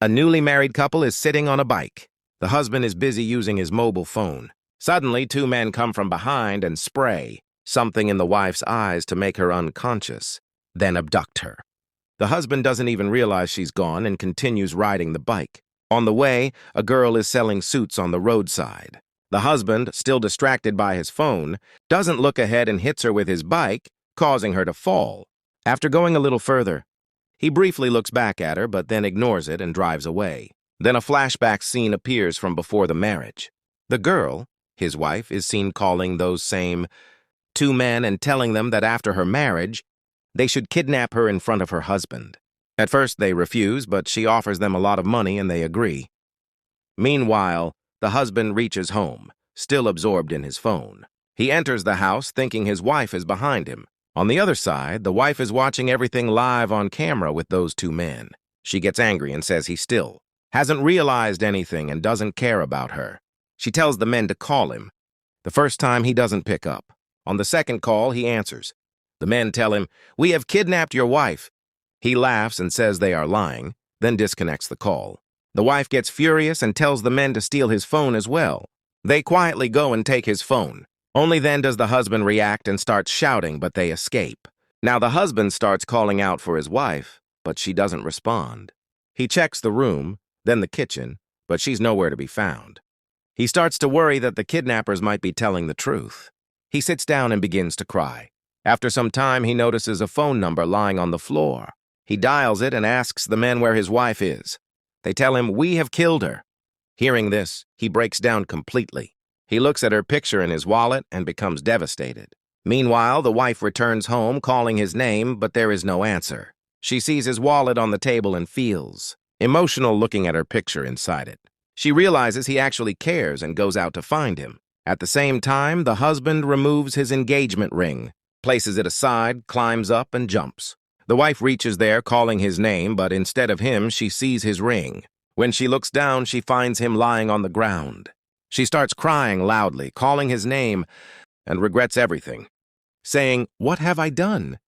A newly married couple is sitting on a bike. The husband is busy using his mobile phone. Suddenly, two men come from behind and spray something in the wife's eyes to make her unconscious, then abduct her. The husband doesn't even realize she's gone and continues riding the bike. On the way, a girl is selling suits on the roadside. The husband, still distracted by his phone, doesn't look ahead and hits her with his bike, causing her to fall. After going a little further, he briefly looks back at her but then ignores it and drives away. Then a flashback scene appears from before the marriage. The girl, his wife, is seen calling those same two men and telling them that after her marriage, they should kidnap her in front of her husband. At first they refuse, but she offers them a lot of money and they agree. Meanwhile, the husband reaches home, still absorbed in his phone. He enters the house thinking his wife is behind him. On the other side, the wife is watching everything live on camera with those two men. She gets angry and says he still hasn't realized anything and doesn't care about her. She tells the men to call him. The first time, he doesn't pick up. On the second call, he answers. The men tell him, "We have kidnapped your wife." He laughs and says they are lying, then disconnects the call. The wife gets furious and tells the men to steal his phone as well. They quietly go and take his phone. Only then does the husband react and starts shouting, but they escape. Now the husband starts calling out for his wife, but she doesn't respond. He checks the room, then the kitchen, but she's nowhere to be found. He starts to worry that the kidnappers might be telling the truth. He sits down and begins to cry. After some time, he notices a phone number lying on the floor. He dials it and asks the men where his wife is. They tell him, "We have killed her." Hearing this, he breaks down completely. He looks at her picture in his wallet and becomes devastated. Meanwhile, the wife returns home calling his name, but there is no answer. She sees his wallet on the table and feels emotional looking at her picture inside it. She realizes he actually cares and goes out to find him. At the same time, the husband removes his engagement ring, places it aside, climbs up, and jumps. The wife reaches there calling his name, but instead of him, she sees his ring. When she looks down, she finds him lying on the ground. She starts crying loudly, calling his name, and regrets everything, saying, "What have I done?"